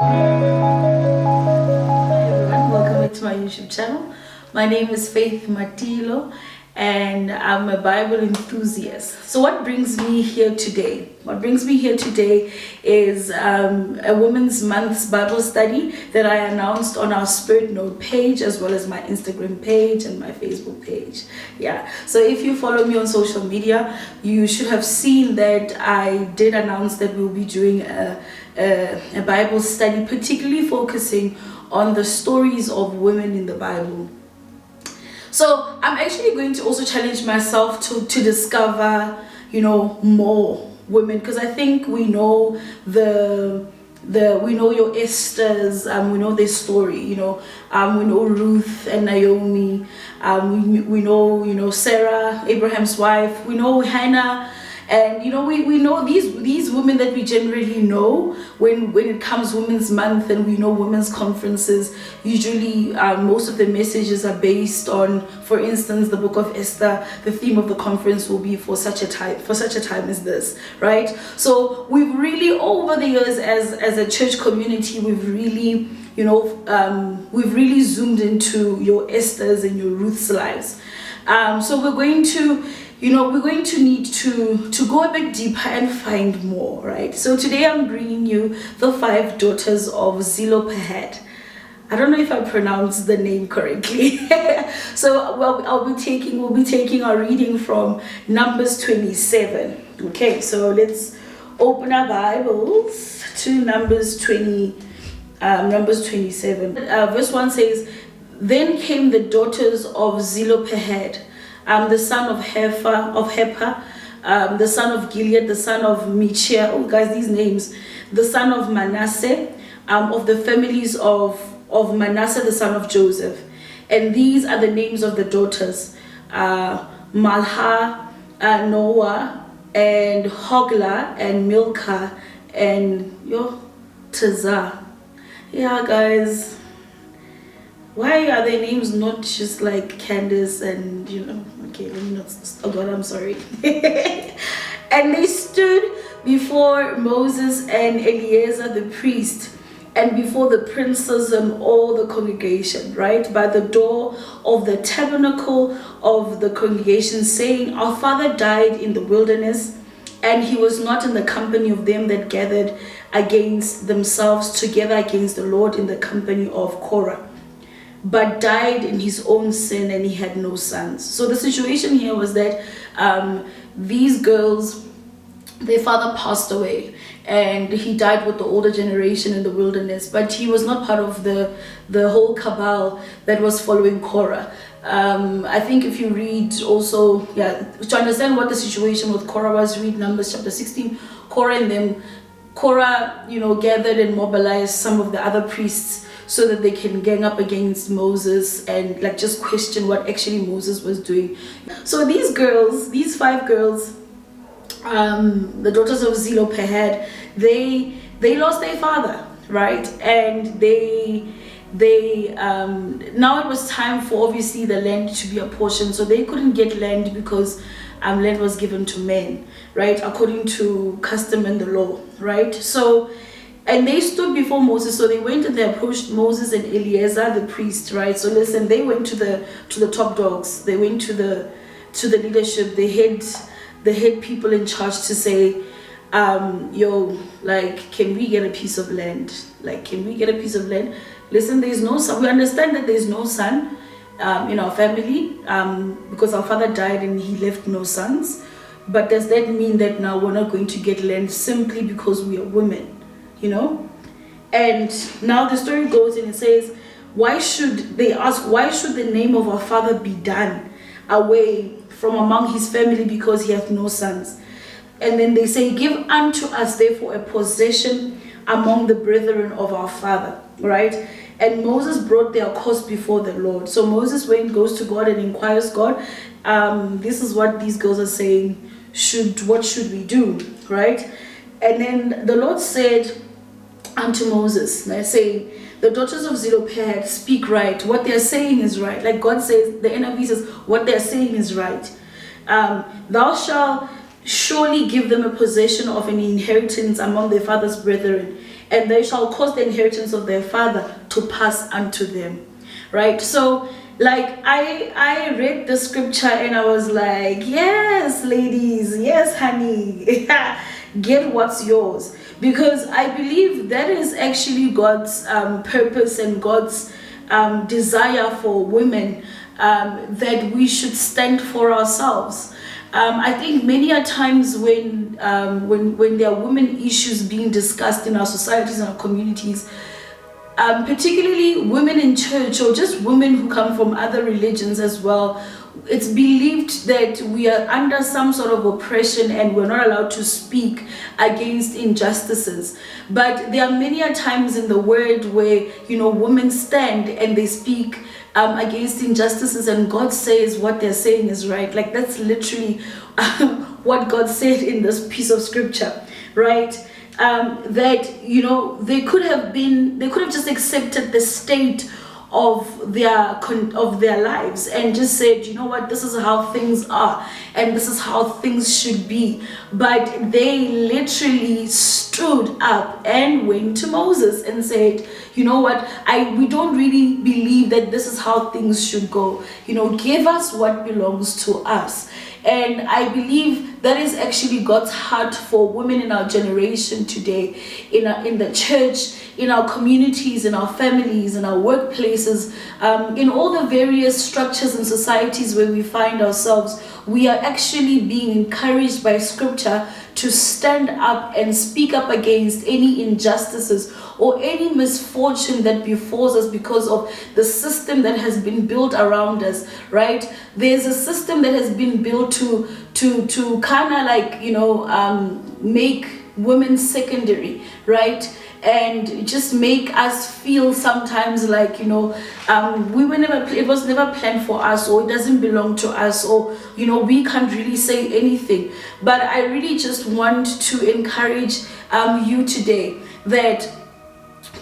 Hi everyone, welcome back to my YouTube channel. My name is Faith Matilo and I'm a Bible enthusiast. So what brings me here today? What brings me here today is a Women's Month's Bible study that I announced on our Spirit Note page as well as my Instagram page and my Facebook page. Yeah, so if you follow me on social media, you should have seen that I did announce that we'll be doing a Bible study, particularly focusing on the stories of women in the Bible. So I'm actually going to also challenge myself to discover, more women, because I think we know we know your Esther's, we know their story, we know Ruth and Naomi, we know Sarah, Abraham's wife, we know Hannah. And we know these women that we generally know when it comes Women's Month and we know women's conferences. Usually most of the messages are based on, for instance, the book of Esther. The theme of the conference will be for such a time as this, right? So we've really, over the years as a church community, we've really zoomed into your Esther's and your Ruth's lives. So we're going to need to go a bit deeper and find more, right? So today I'm bringing you the 5 daughters of Zelophehad. I don't know if I pronounced the name correctly. So we'll be taking our reading from Numbers 27. Okay, so let's open our Bibles to Numbers 27. Verse 1 says, "Then came the daughters of Zelophehad, the son of Hepher, the son of Gilead, the son of Michia." Oh, guys, these names. The son of Manasseh, of the families of Manasseh, the son of Joseph. And these are the names of the daughters: Malha, Noah, and Hoglah, and Milcah, and Tazah. Yeah, guys. Why are their names not just like Candace and, okay, let me not, oh God, I'm sorry. "And they stood before Moses and Eleazar the priest, and before the princes and all the congregation," right, "by the door of the tabernacle of the congregation, saying, Our father died in the wilderness, and he was not in the company of them that gathered against themselves together against the Lord in the company of Korah, but died in his own sin, and he had no sons." So the situation here was that these girls, their father passed away, and he died with the older generation in the wilderness, but he was not part of the whole cabal that was following Korah. I think if you read also, to understand what the situation with Korah was, read Numbers chapter 16. Korah, gathered and mobilized some of the other priests so that they can gang up against Moses and just question what actually Moses was doing. So these 5 girls, the daughters of Zelophehad, they lost their father, right? And they now it was time for obviously the land to be apportioned. So they couldn't get land because land was given to men, right, according to custom and the law, right? So, and they stood before Moses. So they went and they approached Moses and Eleazar the priest, right? So listen, they went to the top dogs. They went to the leadership, the head people in charge, to say, can we get a piece of land? Can we get a piece of land? Listen, there's no son. We understand that there's no son in our family because our father died and he left no sons. But does that mean that now we're not going to get land simply because we are women? And now the story goes and it says, why should the name of our father be done away from among his family because he hath no sons? And then they say, give unto us therefore a possession among the brethren of our father, right? And Moses brought their cause before the Lord. So Moses goes to God and inquires God, this is what these girls are saying, what should we do, right? And then the Lord said unto Moses, saying, the daughters of Zelophehad speak right. What they're saying is right. Like God says, the NIV says, what they're saying is right. Thou shalt surely give them a possession of an inheritance among their father's brethren, and they shall cause the inheritance of their father to pass unto them. Right? So like I read the scripture and I was like, yes, ladies, yes, honey, get what's yours, because I believe that is actually God's purpose and God's desire for women, that we should stand for ourselves. I think many a times when there are women issues being discussed in our societies and our communities, particularly women in church or just women who come from other religions as well, it's believed that we are under some sort of oppression and we're not allowed to speak against injustices. But there are many a times in the word where, women stand and they speak against injustices, and God says what they're saying is right. Like, that's literally what God said in this piece of scripture, right? That they could have just accepted the state of their lives and just said, you know what, this is how things are and this is how things should be. But they literally stood up and went to Moses and said, you know what, we don't really believe that this is how things should go. Give us what belongs to us. And I believe that is actually God's heart for women in our generation today, in the church, in our communities, in our families, in our workplaces, in all the various structures and societies where we find ourselves. We are actually being encouraged by scripture to stand up and speak up against any injustices or any misfortune that befalls us because of the system that has been built around us, right? There's a system that has been built to kind of like, make women secondary, right? And just make us feel sometimes like, it was never planned for us, or it doesn't belong to us, or, we can't really say anything. But I really just want to encourage you today that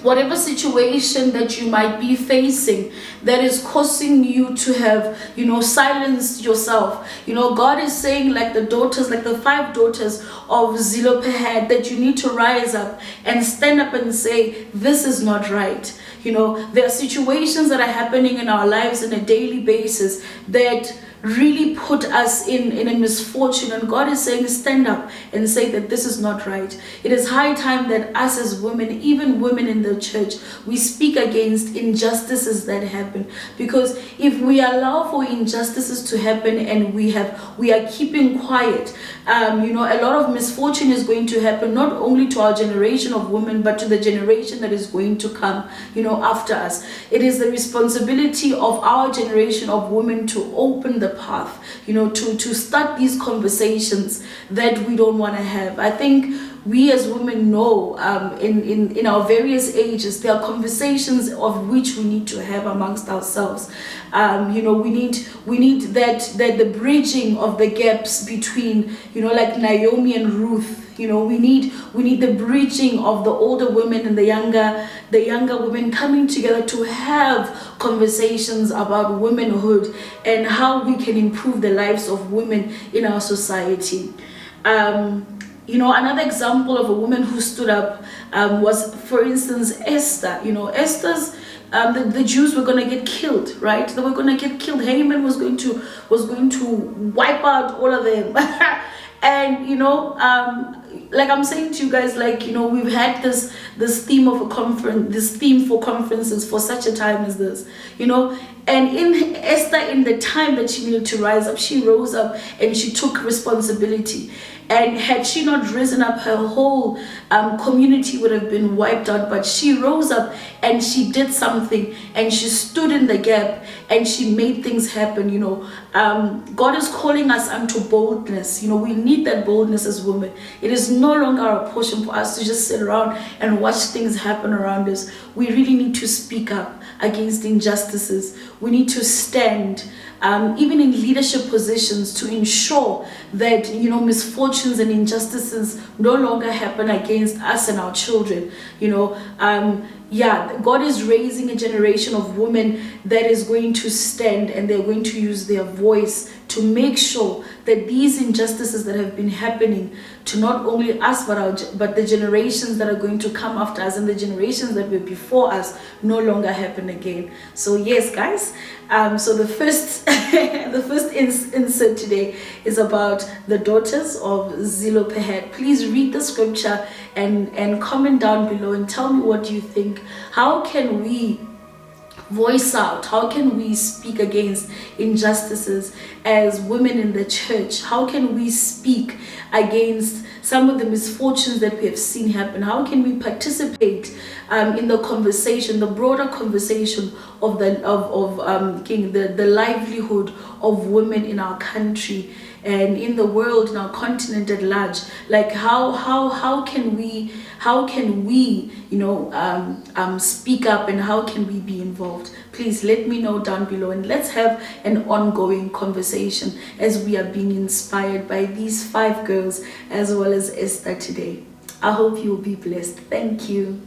whatever situation that you might be facing that is causing you to have, silenced yourself, God is saying, like the 5 daughters of Zelophehad, that you need to rise up and stand up and say, this is not right. There are situations that are happening in our lives on a daily basis that really put us in a misfortune, and God is saying, stand up and say that this is not right. It is high time that us as women, even women in the church, we speak against injustices that happen. Because if we allow for injustices to happen and we are keeping quiet, a lot of misfortune is going to happen, not only to our generation of women, but to the generation that is going to come, after us. It is the responsibility of our generation of women to open the path, to start these conversations that we don't want to have. I think we as women know, in our various ages, there are conversations of which we need to have amongst ourselves. We need that the bridging of the gaps between, like Naomi and Ruth. We need the bridging of the older women and the younger women coming together to have conversations about womanhood and how we can improve the lives of women in our society. Another example of a woman who stood up was, for instance, Esther. Esther's the Jews were going to get killed, right? They were going to get killed. Haman was going to wipe out all of them. And like I'm saying to you guys, we've had this theme of a conference, this theme for conferences for such a time as this, and in Esther, in the time that she needed to rise up, she rose up and she took responsibility. And had she not risen up, her whole community would have been wiped out. But she rose up and she did something, and she stood in the gap and she made things happen. God is calling us unto boldness. We need that boldness as women. It is no longer a portion for us to just sit around and watch things happen around us. We really need to speak up against injustices. We need to stand, even in leadership positions, to ensure that misfortunes and injustices no longer happen against us and our children. yeah, God is raising a generation of women that is going to stand, and they're going to use their voice to make sure that these injustices that have been happening to not only us but the generations that are going to come after us and the generations that were before us no longer happen again. So yes, guys, so the first the first insert today is about the daughters of Zelophehad. Please read the scripture and comment down below and tell me what you think. How can we voice out? How can we speak against injustices as women in the church? How can we speak against some of the misfortunes that we have seen happen? How can we participate in the conversation, the broader conversation of the livelihood of women in our country and in the world, in our continent at large? Like how can we speak up, and how can we be involved? Please let me know down below, and let's have an ongoing conversation as we are being inspired by these 5 girls as well as Esther today. I hope you will be blessed. Thank you.